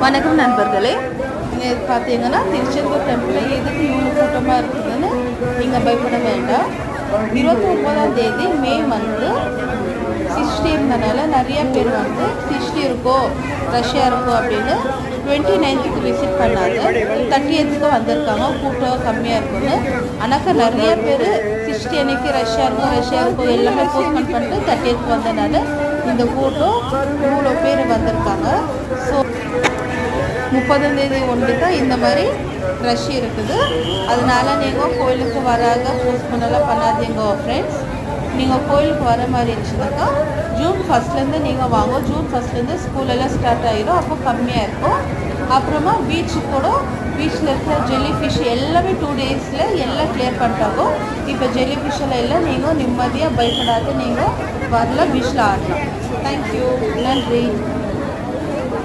வணக்கம் நண்பர்களே. இங்கே பார்த்தீங்கன்னா திருச்செந்தூர் டெம்பிளில் எதுக்கு இவ்வளோ கூட்டமாக இருக்குதுன்னு நீங்கள் பயப்பட வேண்டாம். 29ஆம் தேதி மே வந்து சிருஷ்டி இருந்தனால நிறைய பேர் வந்து சிருஷ்டி இருக்கோ ரஷ்யா இருக்கோ அப்படின்னு 29க்கு விசிட் பண்ணாங்க. 30க்கு வந்திருக்காங்க, கூட்டம் கம்மியாக இருக்குன்னு. ஆனால் நிறைய பேர் சிருஷ்டி அன்னைக்கு ரஷ்யா இருக்கும் எல்லாமே போஸ்ட்மெண்ட் பண்ணிட்டு 30க்கு வந்தனால இந்த கூட்டம் இவ்வளோ பேர் வந்திருக்காங்க. ஸோ 30ஆம் தேதி ஒன்று தான் இந்த மாதிரி ரஷ் இருக்குது. அதனால நீங்கள் கோயிலுக்கு வராங்க போஸ்ட்போனெல்லாம் பண்ணாதீங்க ஃப்ரெண்ட்ஸ். நீங்கள் கோயிலுக்கு வர மாதிரி இருந்துச்சுனாக்கா ஜூன் 1லேருந்து நீங்கள் வாங்க. ஜூன் 1லேருந்து ஸ்கூலெல்லாம் ஸ்டார்ட் ஆகிடும், அப்போ கம்மியாக இருக்கும். அப்புறமா பீச்சில் இருக்கிற ஜெல்லி ஃபிஷ் எல்லாமே 2 டேஸில் எல்லாம் கிளியர் பண்ணிட்டாங்க. இப்போ ஜெல்லி ஃபிஷ்ஷில் எல்லாம் நீங்கள் நிம்மதியாக பயப்படாத நீங்கள் வரல, பீச்சில் ஆடலாம். தேங்க்யூ, நன்றி.